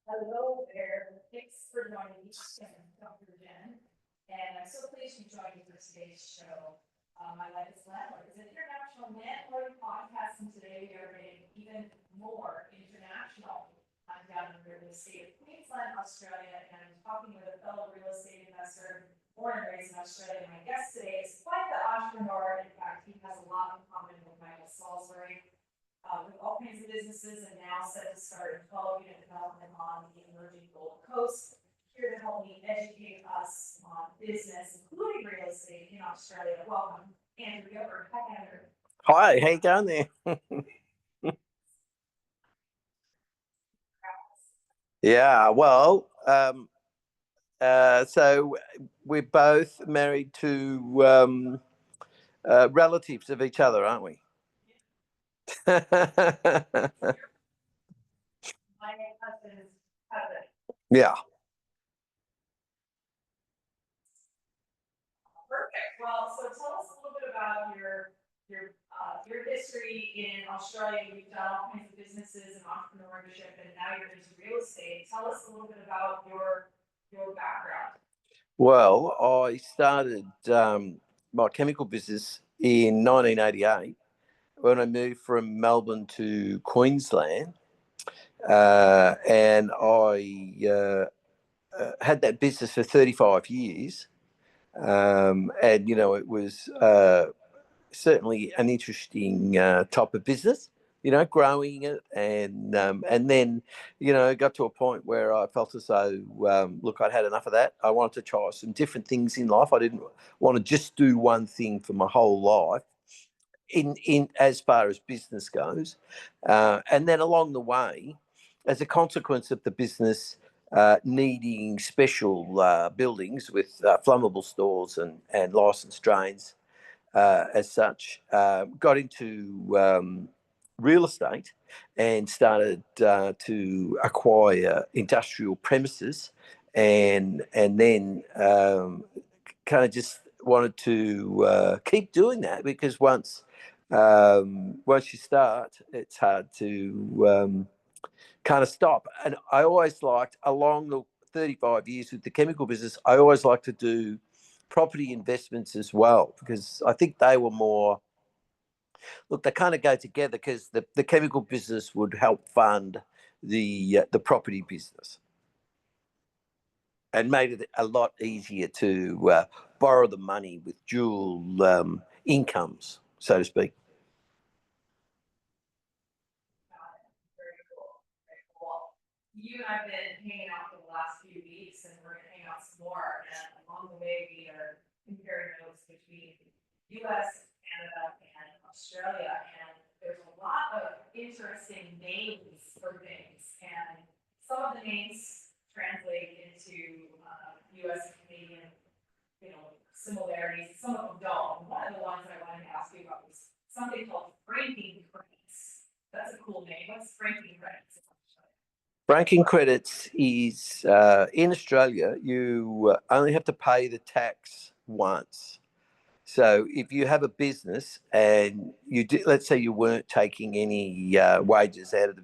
Hello there. Thanks for joining me, Dr. Jen. And I'm so pleased you joined me for today's show. My life is Landlord. It's an international landlord podcast, and today we are getting even more international. I'm down in the state of Queensland, Australia, and I'm talking with a fellow real estate investor born and raised in Australia. My guest today is quite the entrepreneur. In fact, he has a lot in common with Michael Salisbury with all kinds of businesses and now set to start a 12-unit development on the emerging Gold Coast. Here to help me educate us on business, including real estate in Australia. Welcome, Andrew Gilbert. Hi, Andrew. Hi, how you going there? Yeah, well, so we're both married to relatives of each other, aren't we? My husband's cousin. Yeah. Perfect. Well, so tell us a little bit about your history in Australia. You've done all kinds of businesses and entrepreneurship, and now you're into real estate. Tell us a little bit about your background. Well, I started my chemical business in 1988 when I moved from Melbourne to Queensland, and I had that business for 35 years. And it was certainly an interesting type of business, growing it, and then it got to a point where I felt as though look, I'd had enough of that. I wanted to try some different things in life. I didn't want to just do one thing for my whole life in as far as business goes. And then along the way, as a consequence of the business needing special buildings with flammable stores and licensed drains, as such, got into real estate and started to acquire industrial premises, and then kind of just wanted to keep doing that, because once you start, it's hard to kind of stop. And I always liked, along the 35 years with the chemical business, I always liked to do property investments as well, because I think they were more, look, they kind of go together, because the chemical business would help fund the property business and made it a lot easier to borrow the money with dual incomes, so to speak. Very cool. Very cool. You and I've been hanging out for the last few weeks, and we're going to hang out some more. And along the way, we are comparing notes between U.S., Canada, and Australia. And there's a lot of interesting names for things. And some of the names translate into U.S. and Canadian, similarities. Some of them don't. One of the ones I wanted to ask you about was something called franking credits. That's a cool name. What's franking credits? Franking credits is in Australia, you only have to pay the tax once. So if you have a business and let's say you weren't taking any wages out of the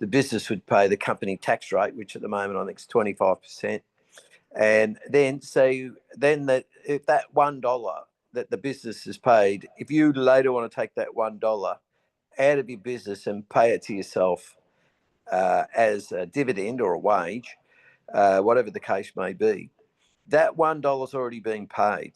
business would pay the company tax rate, which at the moment I think is 25%. And then that if that $1 that the business has paid, if you later want to take that $1 out of your business and pay it to yourself as a dividend or a wage, whatever the case may be, that $1's already been paid.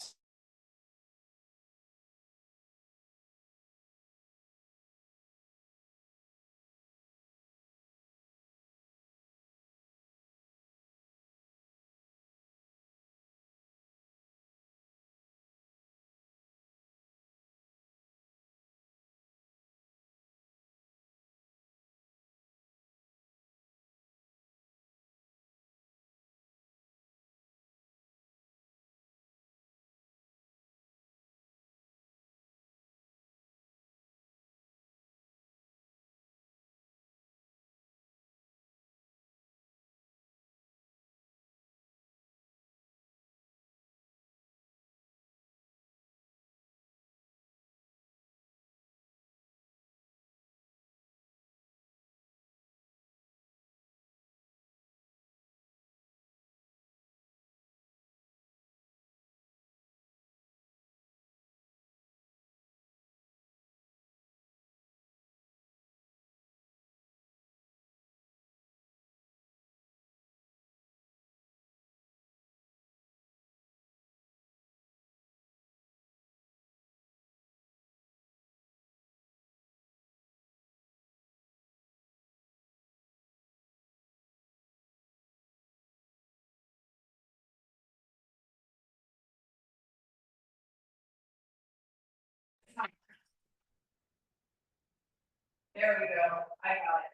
There we go. I got it.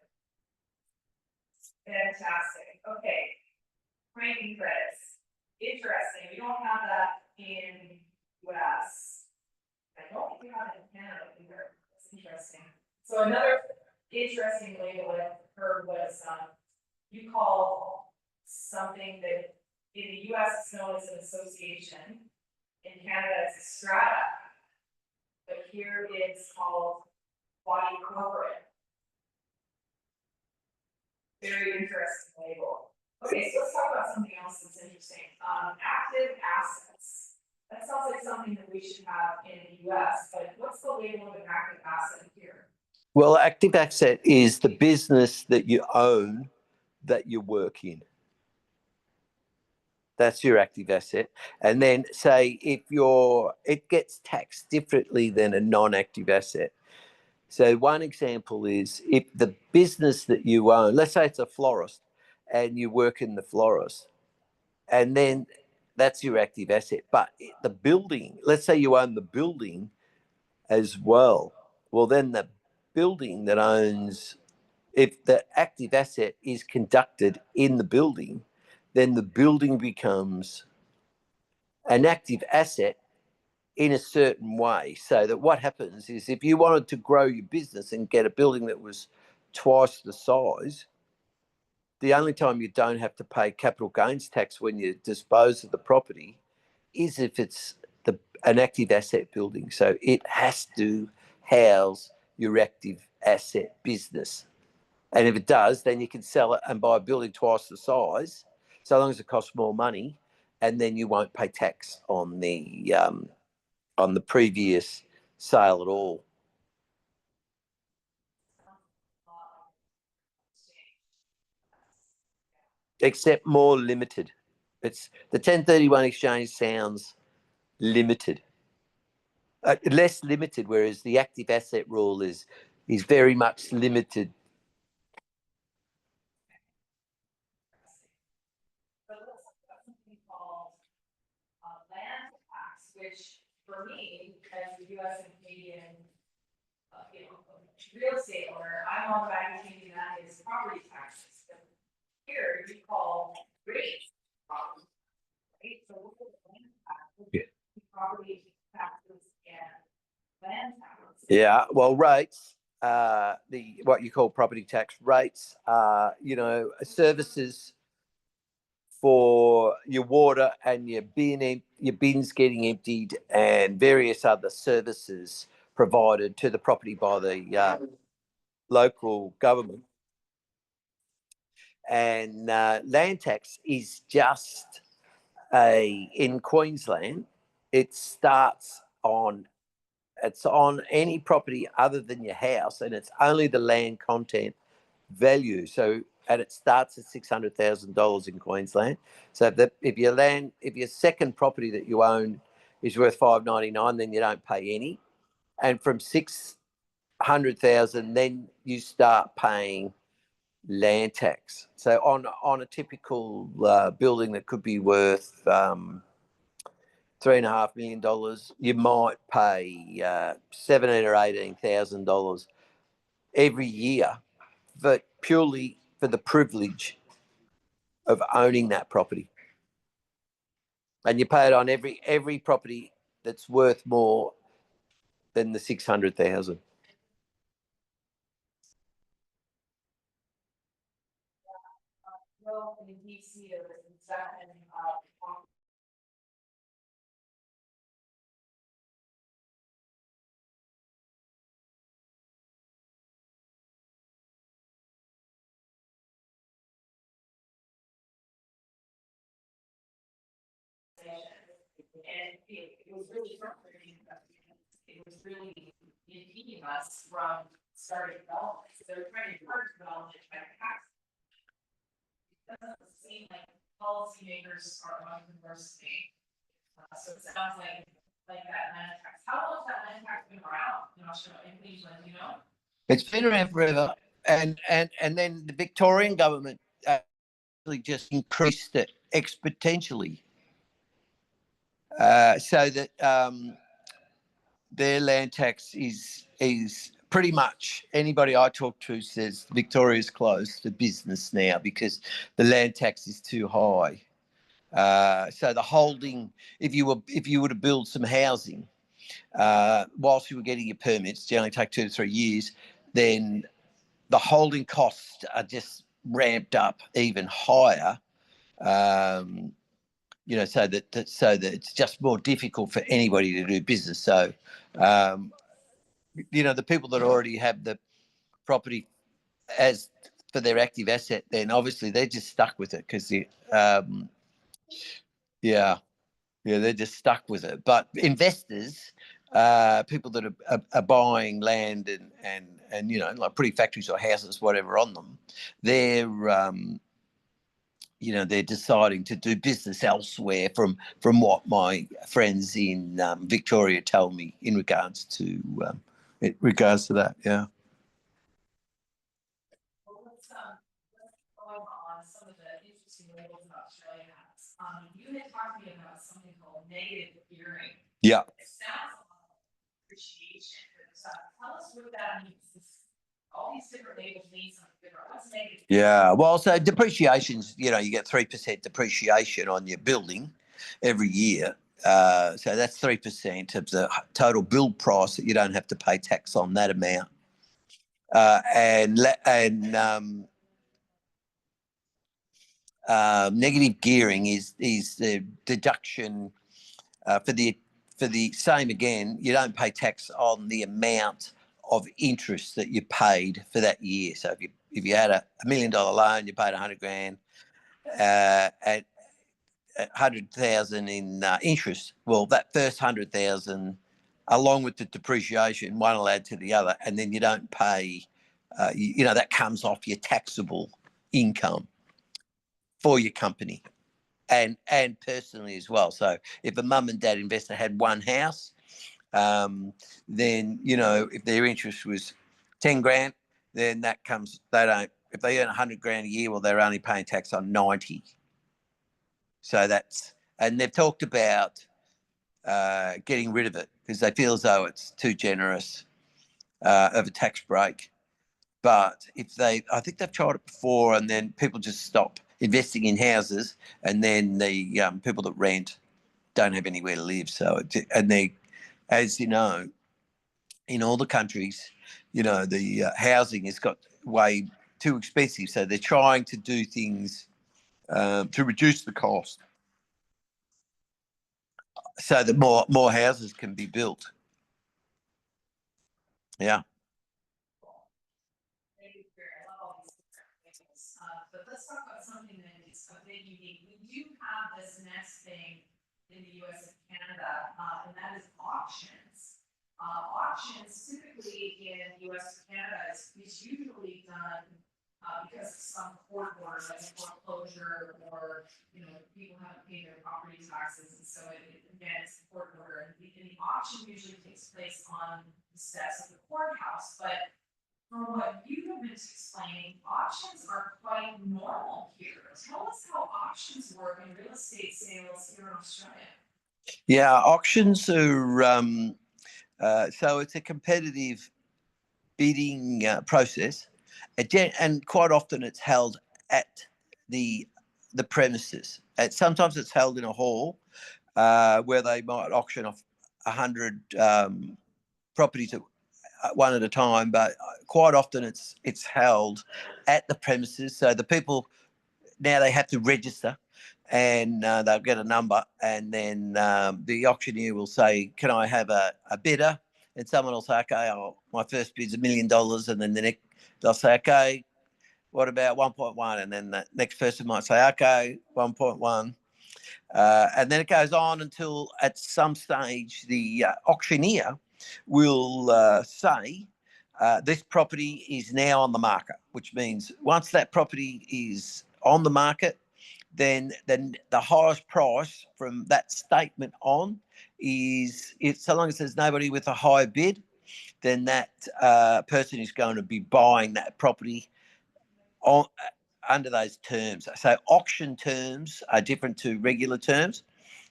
Fantastic. Okay. Franking credits. Interesting. We don't have that in US. I don't think we have it in Canada either. That's interesting. So another interesting label I heard was you call something that in the US is known as an association. In Canada it's a strata. But here it's called body corporate. Very interesting label. Okay, so let's talk about something else that's interesting. Active assets. That sounds like something that we should have in the US, but what's the label of an active asset here? Well, active asset is the business that you own that you work in. That's your active asset. And then say if it gets taxed differently than a non-active asset. So one example is if the business that you own, let's say it's a florist and you work in the florist, and then that's your active asset. But the building, let's say you own the building as well. Well, then the building that owns, if the active asset is conducted in the building, then the building becomes an active asset in a certain way. So that what happens is if you wanted to grow your business and get a building that was twice the size, the only time you don't have to pay capital gains tax when you dispose of the property is if it's an active asset building. So it has to house your active asset business. And if it does, then you can sell it and buy a building twice the size, so long as it costs more money, and then you won't pay tax on the previous sale at all. Except more limited. It's the 1031 exchange sounds limited. Less limited, whereas the active asset rule is very much limited. So let's talk about something called land tax, which for me, as a US and Canadian real estate owner, I'm all about changing that is property taxes. But here you call rates property, right? So what are the land taxes? Yeah. Property taxes and land taxes. Yeah, well, rates, what you call property tax rates, services for your water and your bins getting emptied and various other services provided to the property by the local government. And land tax is just in Queensland, it's on any property other than your house, and it's only the land content value. So, and it starts at $600,000 in Queensland. So if your second property that you own is worth $599, then you don't pay any. And from $600,000, then you start paying land tax. So on a typical building that could be worth $3.5 million, you might pay $17,000 or $18,000 every year, but purely for the privilege of owning that property. And you pay it on every property that's worth more than the 600,000. Well, in DC, there was exactly and it was really frustrating. It was really impeding us from starting development. So they're trying to encourage development by tax. It doesn't seem like policymakers are on diversity. So it sounds like that land tax. How long has that land tax been around in Australia, in Queensland, you know? It's been around forever, and then the Victorian government actually just increased it exponentially, so that their land tax is pretty much, anybody I talk to says Victoria's closed for business now because the land tax is too high. So the holding, if you were to build some housing, whilst you were getting your permits, generally take 2 to 3 years, then the holding costs are just ramped up even higher. So that it's just more difficult for anybody to do business. So, the people that already have the property as for their active asset, then obviously they're just stuck with it because they're just stuck with it. But investors, people that are buying land and like putting factories or houses, whatever on them, they're they're deciding to do business elsewhere from what my friends in Victoria tell me in regards to that. Yeah. Well, let's go on some of the interesting labels that Australia has. You had talked to me about something called negative gearing. Yeah. It sounds like appreciation. Tell us what that means. All these different labels mean something different. What's negative? Yeah, well, so depreciation's, you get 3% depreciation on your building every year. So that's 3% of the total build price that you don't have to pay tax on that amount. Negative gearing is the deduction for the same again. You don't pay tax on the amount of interest that you paid for that year. So if you had a $1 million loan, you paid 100 grand at 100,000 in interest. Well, that first 100,000, along with the depreciation, one will add to the other, and then you don't pay. That comes off your taxable income for your company and personally as well. So if a mum and dad investor had one house, then if their interest was 10 grand, then that comes. They don't. If they earn 100 grand a year, well, they're only paying tax on 90. So and they've talked about getting rid of it because they feel as though it's too generous of a tax break. But I think they've tried it before, and then people just stop investing in houses, and then the people that rent don't have anywhere to live. So, as you know, in all the countries, the housing has got way too expensive. So they're trying to do things to reduce the cost, so that more houses can be built. Yeah. But let's talk about something that is a bit unique. We do have this next thing in the US and Canada, and that is auctions. Auctions typically in the US and Canada is usually done because of some court order, like foreclosure, or people haven't paid their property taxes, and so again it's a court order. And the auction usually takes place on the steps of the courthouse, but from what you have been explaining, auctions are quite normal here. Tell us how auctions work in real estate sales here in Australia. Yeah, auctions are so it's a competitive bidding process, and quite often it's held at the premises. Sometimes it's held in a hall where they might auction off 100 properties at one at a time, but quite often it's held at the premises. So the people now, they have to register, and they'll get a number, and then the auctioneer will say, "Can I have a bidder?" And someone will say, "Okay, my first bid's $1 million," and then they'll say, "Okay, what about 1.1?" And then the next person might say, "Okay, 1.1." And then it goes on until at some stage the auctioneer will say, this property is now on the market, which means once that property is on the market, then the highest price from that statement on is, if so long as there's nobody with a high bid, then that person is going to be buying that property on under those terms. So auction terms are different to regular terms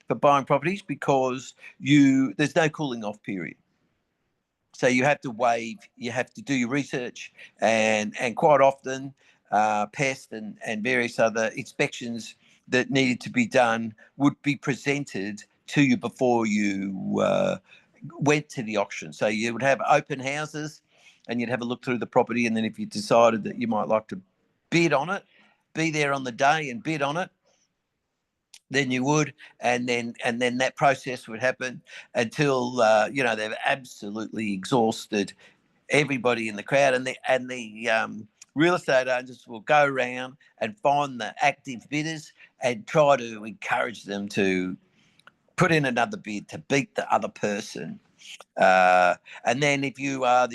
for buying properties because there's no cooling off period. So you have to you have to do your research, and quite often pest and various other inspections that needed to be done would be presented to you before you went to the auction. So you would have open houses and you'd have a look through the property, and then if you decided that you might like to bid on it, be there on the day and bid on it, then you would, and then that process would happen until they've absolutely exhausted everybody in the crowd, and the real estate agents will go around and find the active bidders and try to encourage them to put in another bid to beat the other person. And then if you are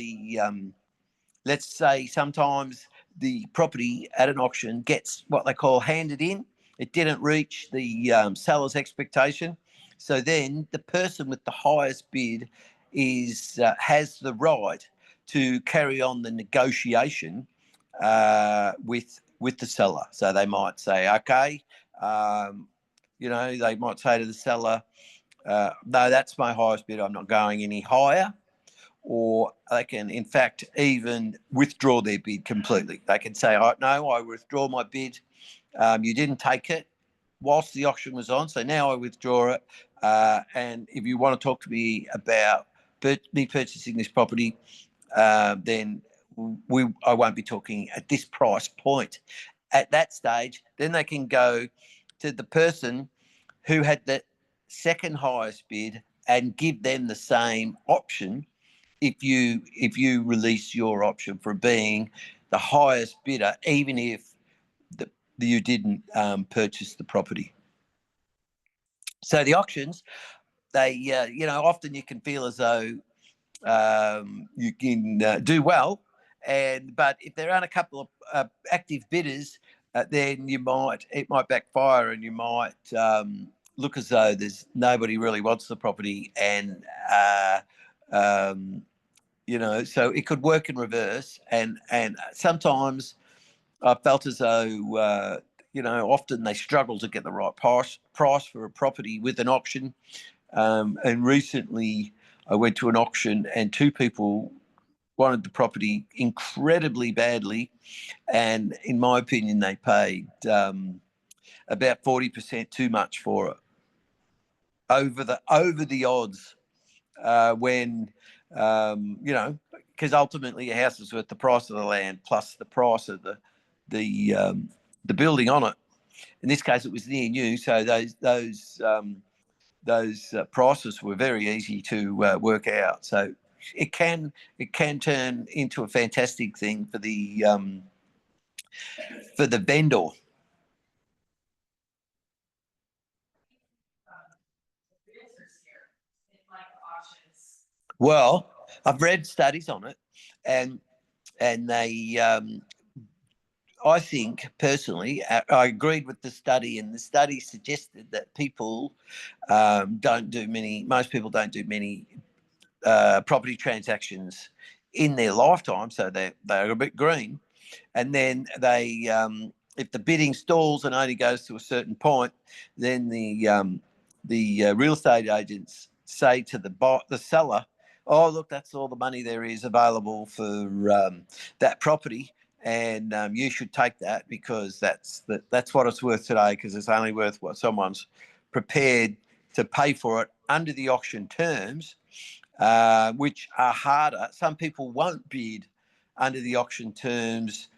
let's say sometimes the property at an auction gets what they call handed in. It didn't reach the seller's expectation. So then the person with the highest bid has the right to carry on the negotiation with the seller. So they might say, okay, they might say to the seller, no, that's my highest bid. I'm not going any higher. Or they can, in fact, even withdraw their bid completely. They can say, oh, no, I withdraw my bid. You didn't take it whilst the auction was on, so now I withdraw it. And if you want to talk to me about me purchasing this property, then I won't be talking at this price point. At that stage, then they can go to the person who had the second highest bid and give them the same option if you release your option for being the highest bidder, even if you didn't purchase the property. So the auctions, they often you can feel as though you can do well, but if there aren't a couple of active bidders, then it might backfire, and you might look as though there's nobody really wants the property, and so it could work in reverse. And sometimes I felt as though often they struggle to get the right price for a property with an auction. And recently I went to an auction and two people wanted the property incredibly badly, and in my opinion they paid about 40% too much for it, over the odds, when because ultimately a house is worth the price of the land plus the price of the building on it. In this case, it was near new, so those prices were very easy to work out. So it can turn into a fantastic thing for the vendor. Well, I've read studies on it, and they, I think personally, I agreed with the study, and the study suggested that most people don't do many property transactions in their lifetime, so they're a bit green. And then if the bidding stalls and only goes to a certain point, then the real estate agents say to the seller, "Oh, look, that's all the money there is available for that property, and you should take that because that's what it's worth today, because it's only worth what someone's prepared to pay for it under the auction terms." Which are harder. Some people won't bid under the auction terms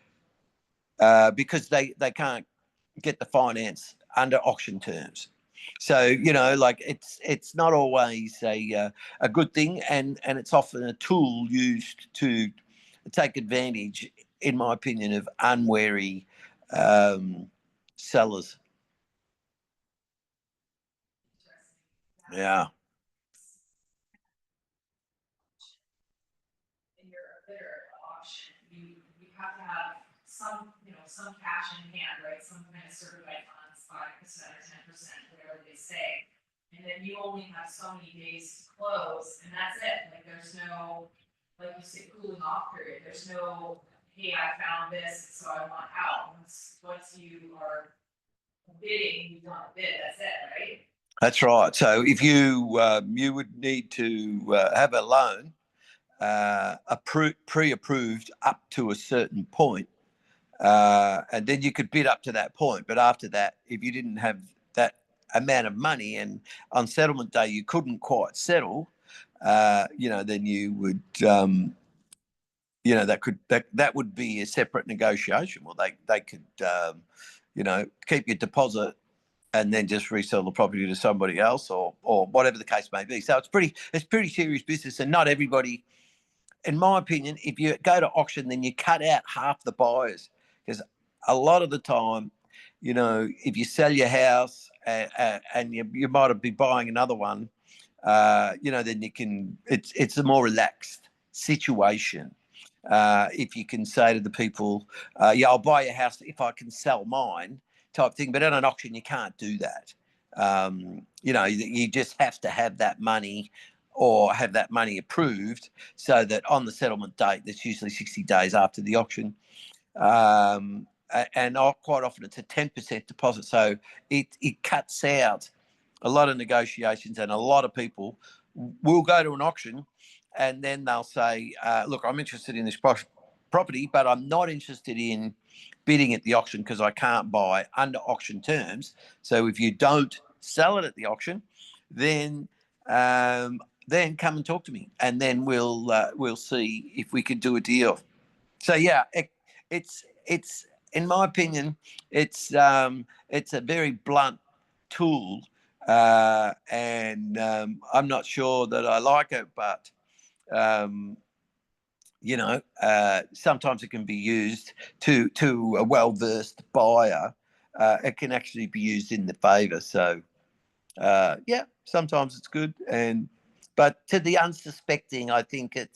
because they can't get the finance under auction terms. So it's not always a good thing, and it's often a tool used to take advantage, in my opinion, of unwary sellers. Yeah. You have to have some cash in hand, right? Some kind of certified funds, 5% or 10%, whatever they say. And then you only have so many days to close, and that's it. Like there's no, like you said, cooling off period. There's no, hey, I found this, so I want out. Once you are bidding, you want to bid. That's it, right? That's right. So if you would need to have a loan pre-approved up to a certain point, and then you could bid up to that point. But after that, if you didn't have that amount of money and on settlement day you couldn't quite settle, then you would, that would be a separate negotiation. Well, they could, keep your deposit and then just resell the property to somebody else, or whatever the case may be. So it's pretty serious business, and not everybody. In my opinion, if you go to auction, then you cut out half the buyers, because a lot of the time, if you sell your house and you might be buying another one, then you can. It's a more relaxed situation. If you can say to the people, I'll buy your house if I can sell mine, type thing. But at an auction, you can't do that. You just have to have that money, or have that money approved, so that on the settlement date, that's usually 60 days after the auction, and quite often it's a 10% deposit. So it cuts out a lot of negotiations, and a lot of people will go to an auction and then they'll say, look, I'm interested in this property, but I'm not interested in bidding at the auction because I can't buy under auction terms. So if you don't sell it at the auction, then come and talk to me, and then we'll see if we can do a deal. So yeah, it's in my opinion, it's a very blunt tool, and I'm not sure that I like it, but sometimes it can be used to a well-versed buyer. It can actually be used in the favour. So sometimes it's good, but to the unsuspecting, I think it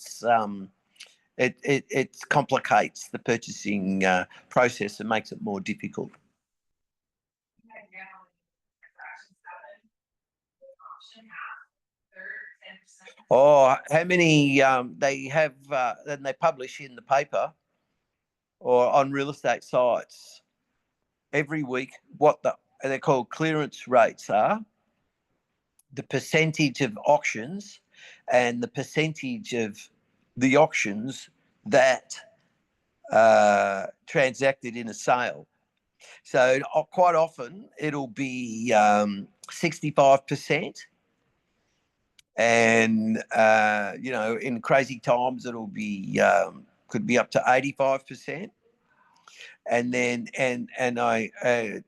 complicates the purchasing process and makes it more difficult. Oh, how many they have, then they publish in the paper or on real estate sites every week what they're called clearance rates are, the percentage of auctions, and the percentage of the auctions that transacted in a sale. So quite often it'll be 65%. And in crazy times it'll be could be up to 85%. And then the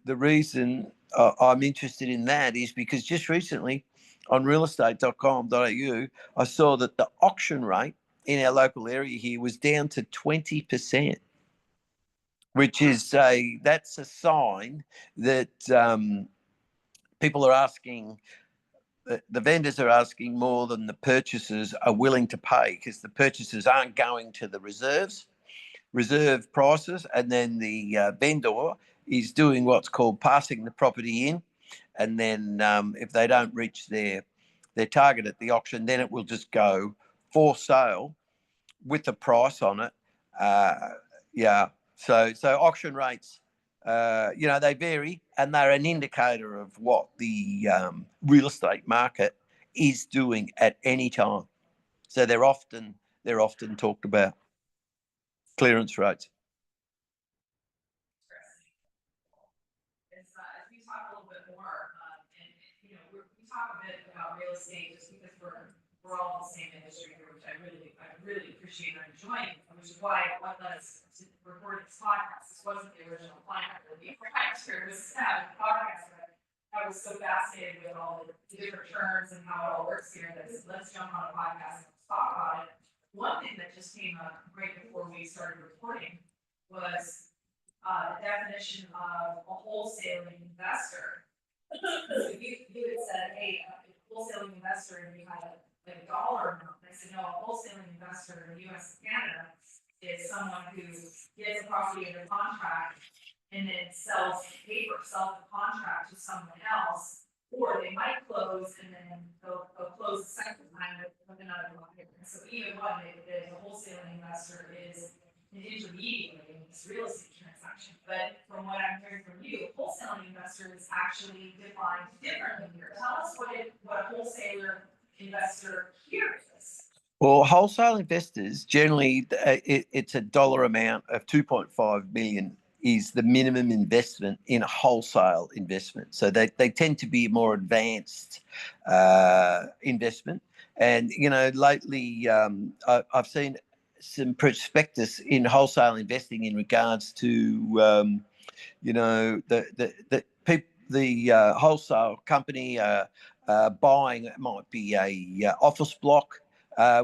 reason I'm interested in that is because just recently on realestate.com.au I saw that the auction rate in our local area here was down to 20%, which is that's a sign that people are asking. The vendors are asking more than the purchasers are willing to pay, because the purchasers aren't going to the reserve prices, and then the vendor is doing what's called passing the property in, and then if they don't reach their target at the auction, then it will just go for sale with the price on it. So auction rates, they vary, and they're an indicator of what the real estate market is doing at any time. So they're often talked about, clearance rates. As we talk a little bit more, we talk a bit about real estate just because we're all in the same industry here, which I really appreciate and enjoying, which is what led us to record this podcast. This wasn't the original plan for the here. This is kind of a podcast, but I was so fascinated with all the different terms and how it all works here that let's jump on a podcast and talk about it. One thing that just came up right before we started recording was the definition of a wholesaling investor. So you had said, hey, a wholesaling investor, and you had a dollar amount. And I said, no, a wholesaling investor in the US and Canada is someone who gets a property under contract and then sells the contract to someone else, or they might close and then they'll close the second time with another buyer. And so either one, the wholesaling investor is an intermediary in this real estate transaction. But from what I'm hearing from you, wholesaling investor is actually defined differently here. Tell us what a wholesaler investor here is. Well, wholesale investors generally, it's a dollar amount of 2.5 million is the minimum investment in a wholesale investment. So they tend to be more advanced investment. And, lately I've seen some prospectus in wholesale investing in regards to, the wholesale company buying it might be a office block,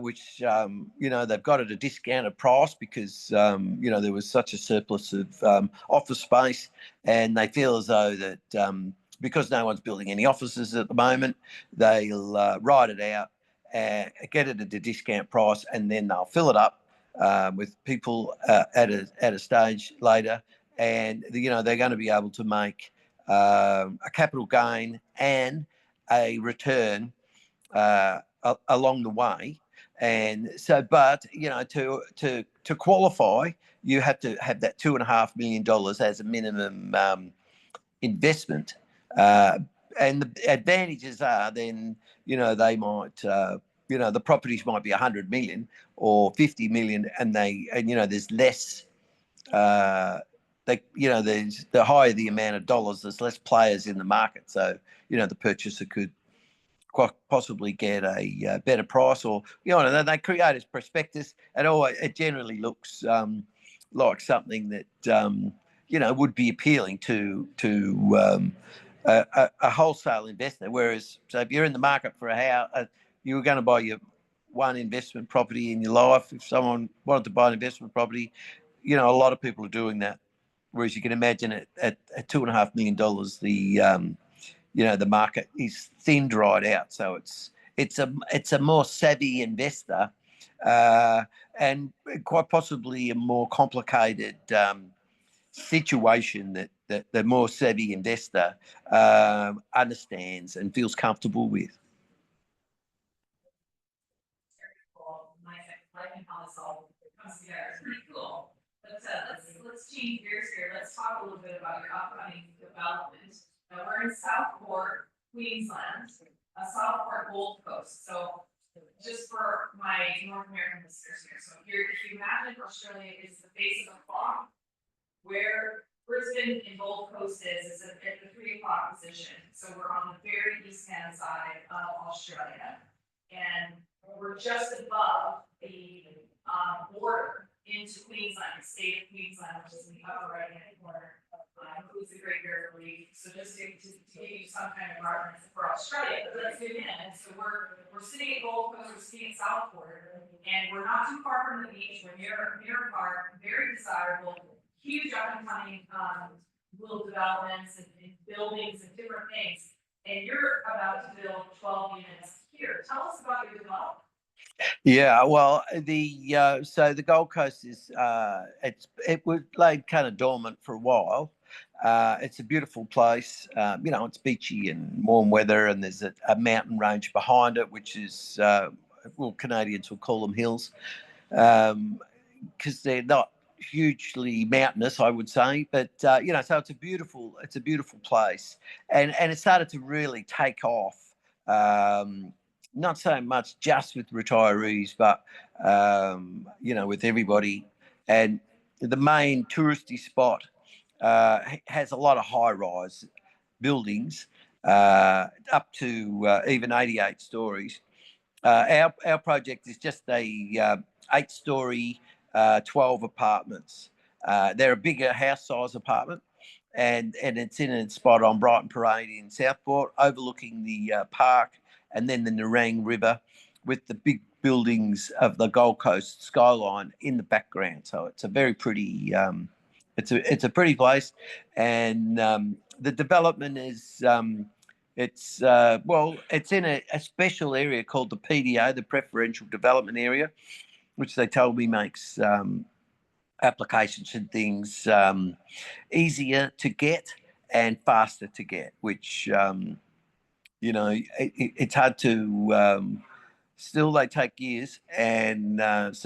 which they've got at a discounted price because there was such a surplus of office space, and they feel as though that because no one's building any offices at the moment, they'll ride it out, get it at a discount price, and then they'll fill it up with people at a stage later, and they're going to be able to make a capital gain and a return along the way. And so, but to qualify, you have to have that $2.5 million as a minimum investment. And the advantages are then, they might, the properties might be 100 million or 50 million, and there's less. There's the higher the amount of dollars, there's less players in the market. So, the purchaser could quite possibly get a better price, or they create a prospectus, and it generally looks like something that would be appealing to a wholesale investor. Whereas, so if you're in the market for a house, you were going to buy your one investment property in your life. If someone wanted to buy an investment property, a lot of people are doing that. Whereas you can imagine at $2.5 million, the market is thin, dried out. So it's a more savvy investor, and quite possibly a more complicated situation that the more savvy investor understands and feels comfortable with. Very cool. Life and how this all comes together. It's pretty cool. But let's change gears here. Let's talk a little bit about your upcoming development. Now we're in Southport, Queensland, Southport Gold Coast. So just for my North American listeners here, so if you imagine Australia is the face of the clock, where Brisbane and Gold Coast is at the 3 o'clock position. So we're on the very east-hand side of Australia, and we're just above the border into Queensland, the state of Queensland, which is in the upper right-hand corner. Includes the Great Barrier Reef. So just to give you some kind of reference for Australia, but let's zoom in. And so we're sitting at Gold Coast, we're sitting at Southport, and we're not too far from the beach. We're near Park, very desirable, huge up and coming little developments and buildings and different things. And you're about to build 12 units here. Tell us about your development. Yeah, well, so the Gold Coast is it was laid kind of dormant for a while. It's a beautiful place. It's beachy and warm weather, and there's a mountain range behind it, which is Canadians will call them hills, because they're not hugely mountainous, I would say. But so it's a beautiful place, and it started to really take off. Not so much just with retirees, but with everybody. And the main touristy spot has a lot of high-rise buildings, up to even 88 stories. Our project is just a 8-story, 12 apartments. They're a bigger house size apartment, and it's in a spot on Brighton Parade in Southport, overlooking the park and then the Nerang River, with the big buildings of the Gold Coast skyline in the background. So it's a very pretty, it's a pretty place, and the development is it's in a special area called the PDO, the Preferential Development Area, which they told me makes applications and things easier to get and faster to get, which it's hard to still they take years, and as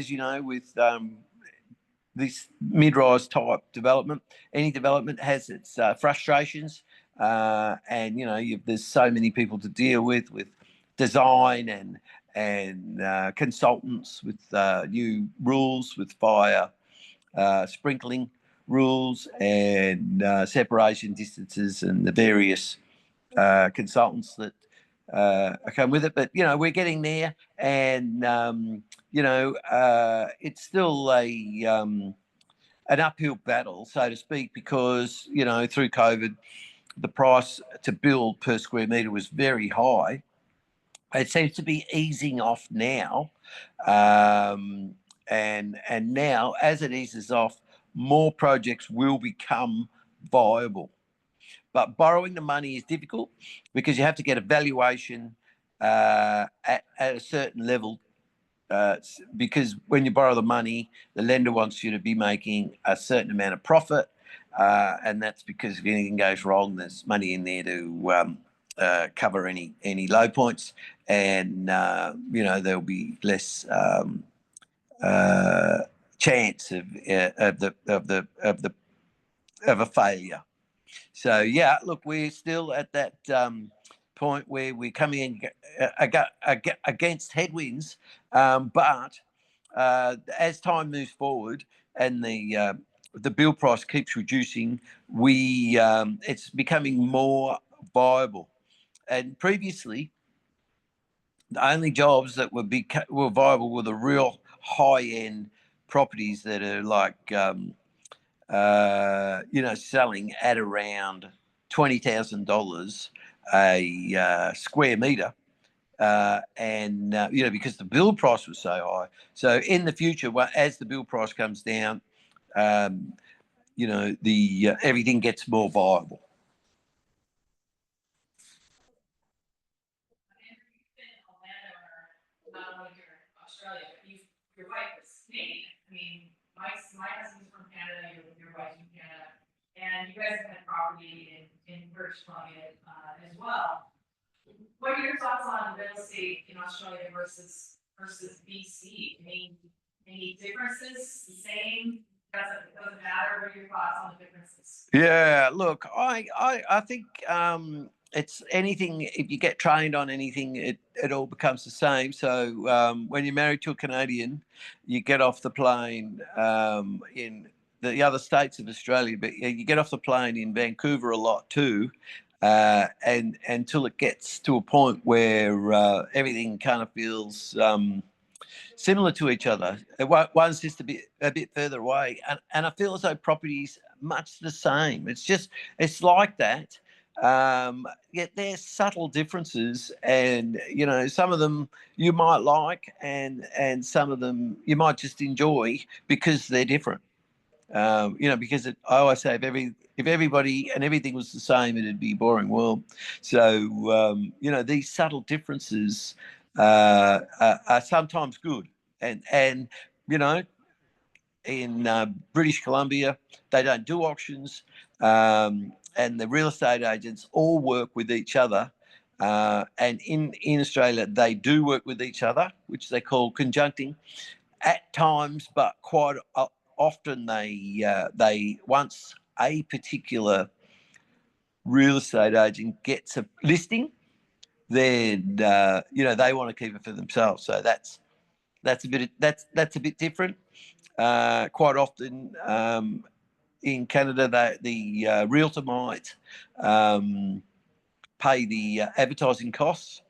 you know, with this mid-rise type development, any development has its frustrations, and there's so many people to deal with design and consultants with new rules with fire sprinkling rules and separation distances and the various consultants that come with it. But, we're getting there, and, it's still an uphill battle, so to speak, because, through COVID, the price to build per square metre was very high. It seems to be easing off now. And now, as it eases off, more projects will become viable. But borrowing the money is difficult because you have to get a valuation at a certain level. Because when you borrow the money, the lender wants you to be making a certain amount of profit. And that's because if anything goes wrong, there's money in there to cover any low points, and there'll be less chance of a failure. So yeah, look, we're still at that point where we're coming in against headwinds, but as time moves forward and the bill price keeps reducing, it's becoming more viable. And previously, the only jobs that were viable were the real high end properties that are like selling at around $20,000 a square meter. Because the build price was so high. So in the future, as the build price comes down, everything gets more viable. Andrew, you've been a landowner not only here in Australia, but your wife is Canadian. I mean, my husband's from Canada, your wife's from Canada, and you guys have had property in British Columbia as well. What are your thoughts on real estate in Australia versus BC? Any differences? The same? Doesn't matter. What are your thoughts on the differences? Yeah, look, I think it's anything. If you get trained on anything, it all becomes the same. So when you're married to a Canadian, you get off the plane in the other states of Australia, but you get off the plane in Vancouver a lot too. And until it gets to a point where everything kind of feels similar to each other. One's just a bit further away, and I feel as though property's much the same. It's like that. Yet there's subtle differences, and some of them you might like, and some of them you might just enjoy because they're different. Because I always say if everybody and everything was the same, it'd be a boring world. So these subtle differences are sometimes good, and in British Columbia they don't do auctions, and the real estate agents all work with each other. And in Australia, they do work with each other, which they call conjuncting at times, but quite often they once a particular real estate agent gets a listing, then they want to keep it for themselves. So that's a bit different. Quite often in Canada, the realtor might pay the advertising costs,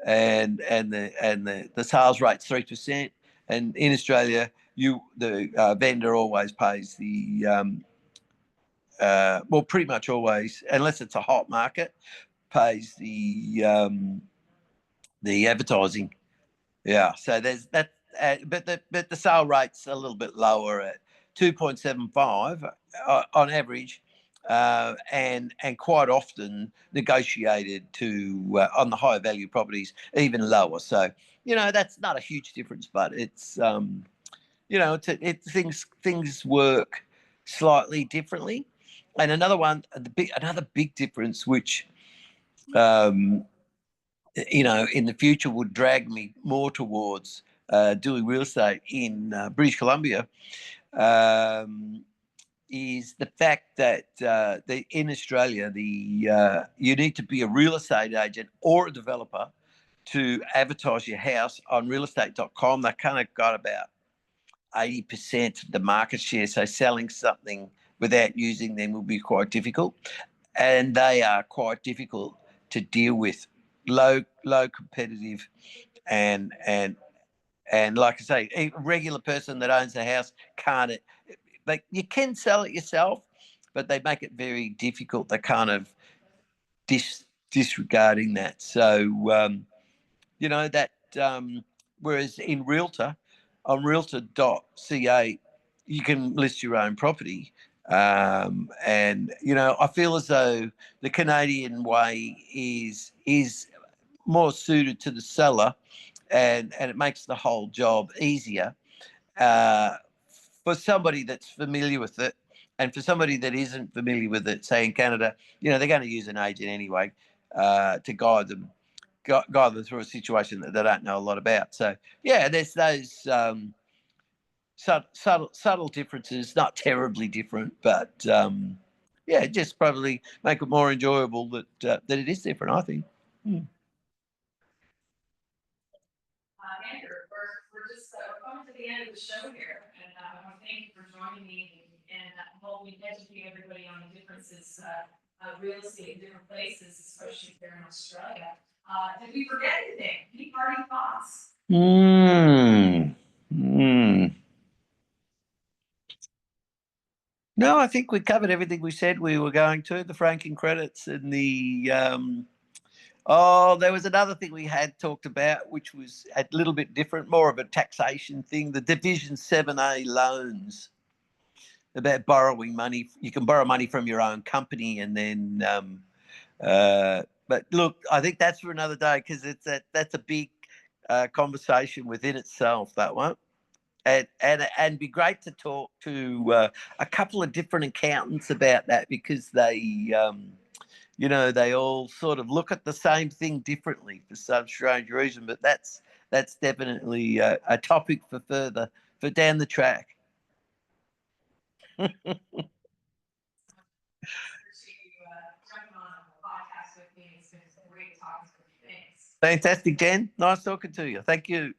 and the sales rate's 3%. And in Australia, the vendor always pays pretty much always, unless it's a hot market, pays the advertising. Yeah, so there's that, but the sale rate's a little bit lower at 2.75 on average, and quite often negotiated to on the higher value properties even lower. So that's not a huge difference, but it's things work slightly differently. And another big difference, which in the future would drag me more towards doing real estate in British Columbia, is the fact that in Australia, you need to be a real estate agent or a developer to advertise your house on realestate.com. They kind of got about 80% of the market share. So selling something without using them will be quite difficult. And they are quite difficult to deal with. Low competitive and like I say, a regular person that owns a house can't. Like, you can sell it yourself, but they make it very difficult. They're kind of disregarding that. So that. Whereas in Realtor, on realtor.ca, you can list your own property. And I feel as though the Canadian way is more suited to the seller, and it makes the whole job easier for somebody that's familiar with it. And for somebody that isn't familiar with it, say in Canada, they're going to use an agent anyway to guide them through a situation that they don't know a lot about. So yeah, there's those subtle differences, not terribly different, but just probably make it more enjoyable that it is different, I think. Andrew, we're just coming to the end of the show here, and I want to thank you for joining me and helping educate everybody on the differences of real estate in different places, especially here in Australia. Did we forget anything? Any parting thoughts? No, I think we covered everything we said we were going to. The franking credits and the there was another thing we had talked about, which was a little bit different, more of a taxation thing. The Division 7A loans, about borrowing money. You can borrow money from your own company, and then but look, I think that's for another day, because that's a big conversation within itself, that one. And be great to talk to a couple of different accountants about that, because they they all sort of look at the same thing differently for some strange reason. But that's definitely a topic for down the track. Fantastic, Jen. Nice talking to you. Thank you.